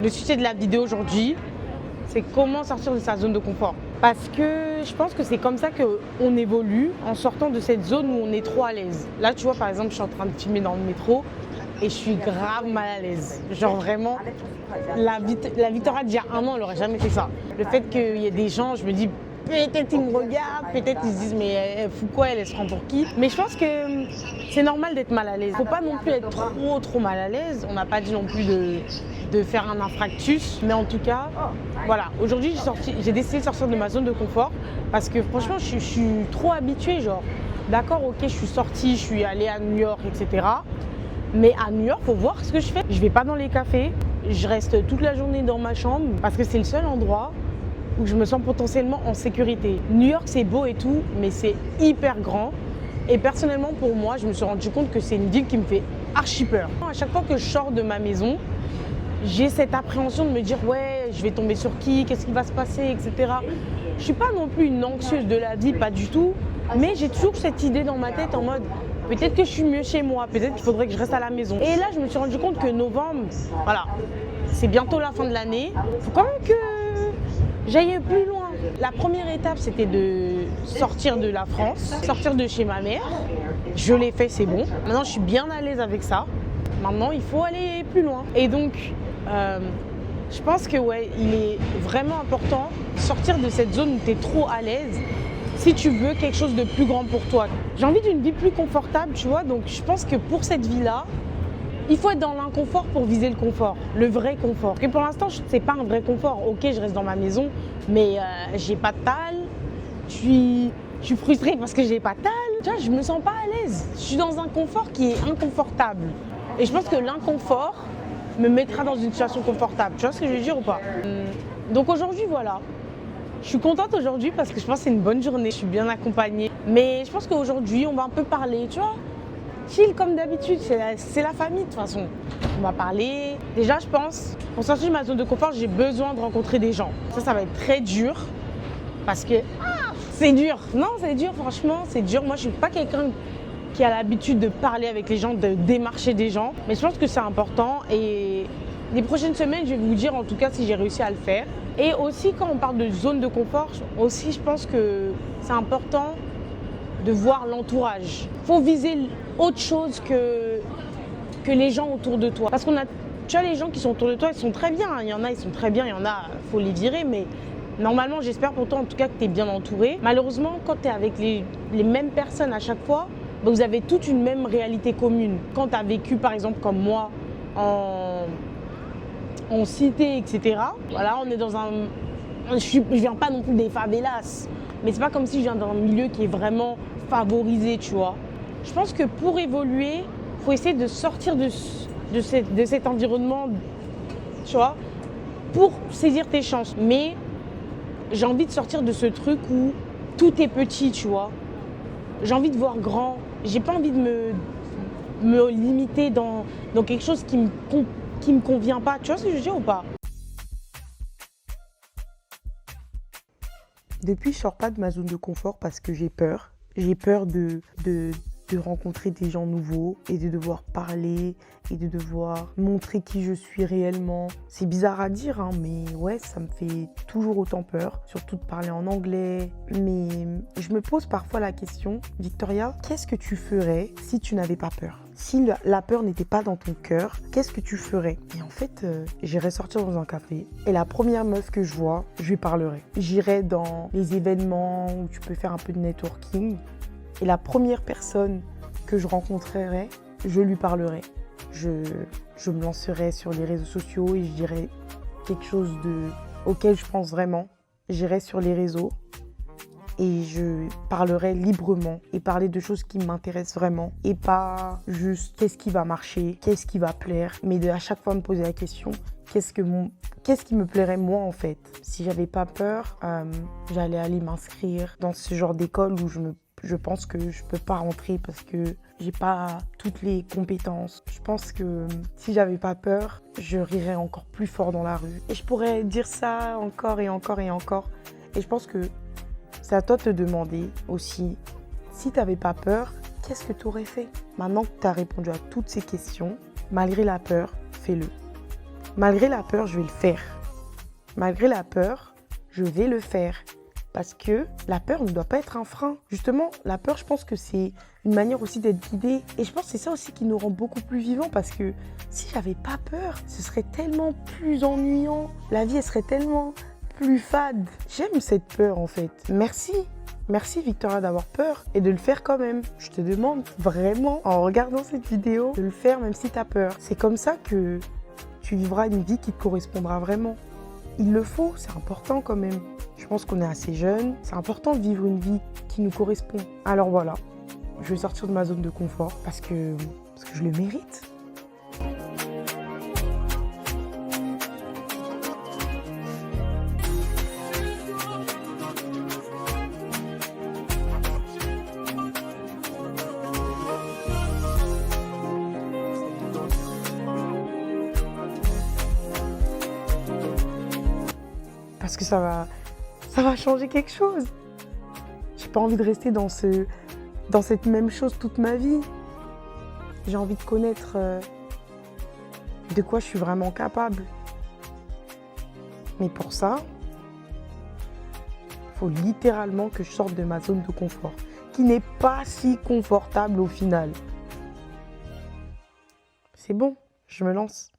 Le sujet de la vidéo aujourd'hui, c'est comment sortir de sa zone de confort. Parce que je pense que c'est comme ça qu'on évolue en sortant de cette zone où on est trop à l'aise. Là, tu vois, par exemple, je suis en train de filmer dans le métro et je suis grave mal à l'aise. Genre vraiment, la Victoria d'il y a un an, elle n'aurait jamais fait ça. Le fait qu'il y ait des gens, je me dis, peut-être ils me regardent, peut-être ils se disent, mais elle fout quoi, elle se prend pour qui? Mais je pense que c'est normal d'être mal à l'aise. Faut pas non plus être trop mal à l'aise. On n'a pas dit non plus de faire un infarctus, mais en tout cas, voilà. Aujourd'hui, j'ai décidé de sortir de ma zone de confort parce que franchement, je suis trop habituée, genre. D'accord, ok, je suis sortie, je suis allée à New York, etc. Mais à New York, faut voir ce que je fais. Je vais pas dans les cafés, je reste toute la journée dans ma chambre parce que c'est le seul endroit où je me sens potentiellement en sécurité. New York, c'est beau et tout, mais c'est hyper grand. Et personnellement, pour moi, je me suis rendu compte que c'est une ville qui me fait archi peur. À chaque fois que je sors de ma maison, j'ai cette appréhension de me dire ouais, je vais tomber sur qui, qu'est-ce qui va se passer, etc. Je suis pas non plus une anxieuse de la vie, pas du tout, mais j'ai toujours cette idée dans ma tête en mode peut-être que je suis mieux chez moi, peut-être qu'il faudrait que je reste à la maison. Et là, je me suis rendu compte que novembre, voilà, c'est bientôt la fin de l'année. Il faut quand même que j'aille plus loin. La première étape, c'était de sortir de la France, sortir de chez ma mère. Je l'ai fait, c'est bon. Maintenant, je suis bien à l'aise avec ça. Maintenant, il faut aller plus loin. Et donc, je pense que ouais, il est vraiment important de sortir de cette zone où tu es trop à l'aise si tu veux quelque chose de plus grand pour toi. J'ai envie d'une vie plus confortable, tu vois. Donc, je pense que pour cette vie-là, il faut être dans l'inconfort pour viser le confort, le vrai confort. Et pour l'instant, c'est pas un vrai confort. Ok, je reste dans ma maison, mais j'ai pas de tal. Je suis frustrée parce que j'ai pas de tal. Tu vois, je me sens pas à l'aise. Je suis dans un confort qui est inconfortable. Et je pense que l'inconfort me mettra dans une situation confortable. Tu vois ce que je veux dire ou pas? Donc aujourd'hui, voilà. Je suis contente aujourd'hui parce que je pense que c'est une bonne journée. Je suis bien accompagnée. Mais je pense qu'aujourd'hui, on va un peu parler, tu vois. Chill comme d'habitude, c'est la famille de toute façon. On va parler. Déjà, je pense, pour sortir de ma zone de confort, j'ai besoin de rencontrer des gens. Ça va être très dur parce que c'est dur. Non, c'est dur, franchement, c'est dur. Moi, je suis pas quelqu'un qui a l'habitude de parler avec les gens, de démarcher des gens. Mais je pense que c'est important et les prochaines semaines, je vais vous dire en tout cas si j'ai réussi à le faire. Et aussi, quand on parle de zone de confort, aussi, je pense que c'est important de voir l'entourage. Il faut viser autre chose que les gens autour de toi. Parce tu as les gens qui sont autour de toi, ils sont très bien. Il y en a, ils sont très bien, il y en a, il faut les virer. Mais normalement, j'espère pour toi en tout cas que tu es bien entouré. Malheureusement, quand tu es avec les mêmes personnes à chaque fois, vous avez toute une même réalité commune. Quand tu as vécu, par exemple, comme moi, en cité, etc. Voilà, on est dans un... Je viens pas non plus des favelas. Mais c'est pas comme si je viens d'un milieu qui est vraiment favorisé, tu vois. Je pense que pour évoluer, il faut essayer de sortir de cet environnement, tu vois, pour saisir tes chances. Mais j'ai envie de sortir de ce truc où tout est petit, tu vois. J'ai envie de voir grand. J'ai pas envie de me limiter dans quelque chose qui me convient pas. Tu vois ce que je veux dire ou pas? Depuis, je sors pas de ma zone de confort parce que j'ai peur. J'ai peur de rencontrer des gens nouveaux et de devoir parler et de devoir montrer qui je suis réellement. C'est bizarre à dire, hein, mais ouais, ça me fait toujours autant peur, surtout de parler en anglais. Mais je me pose parfois la question, Victoria, qu'est-ce que tu ferais si tu n'avais pas peur? Si la peur n'était pas dans ton cœur, qu'est-ce que tu ferais? Et en fait, j'irais sortir dans un café et la première meuf que je vois, je lui parlerai. J'irai dans les événements où tu peux faire un peu de networking et la première personne que je rencontrerai, je lui parlerai. Je me lancerai sur les réseaux sociaux et je dirai quelque chose auquel je pense vraiment. J'irai sur les réseaux et je parlerai librement et parler de choses qui m'intéressent vraiment et pas juste qu'est-ce qui va marcher, qu'est-ce qui va plaire, mais à chaque fois me poser la question qu'est-ce qui me plairait moi en fait. Si j'avais pas peur, j'allais aller m'inscrire dans ce genre d'école où je pense que je peux pas rentrer parce que j'ai pas toutes les compétences. Je pense que si j'avais pas peur, je rirais encore plus fort dans la rue. Et je pourrais dire ça encore et encore et encore. Et je pense que c'est à toi de te demander aussi, si t'avais pas peur, qu'est-ce que tu aurais fait? Maintenant que tu as répondu à toutes ces questions, malgré la peur, fais-le. Malgré la peur, je vais le faire. Malgré la peur, je vais le faire. Parce que la peur ne doit pas être un frein. Justement, la peur, je pense que c'est une manière aussi d'être guidé. Et je pense que c'est ça aussi qui nous rend beaucoup plus vivants. Parce que si j'avais pas peur, ce serait tellement plus ennuyant. La vie, elle serait tellement plus fade. J'aime cette peur, en fait. Merci. Merci, Victoria, d'avoir peur et de le faire quand même. Je te demande vraiment, en regardant cette vidéo, de le faire même si tu as peur. C'est comme ça que tu vivras une vie qui te correspondra vraiment. Il le faut, c'est important quand même. Je pense qu'on est assez jeunes. C'est important de vivre une vie qui nous correspond. Alors voilà, je vais sortir de ma zone de confort parce que je le mérite. Parce que ça va changer quelque chose. J'ai pas envie de rester dans cette même chose toute ma vie. J'ai envie de connaître de quoi je suis vraiment capable. Mais pour ça, il faut littéralement que je sorte de ma zone de confort, qui n'est pas si confortable au final. C'est bon, je me lance.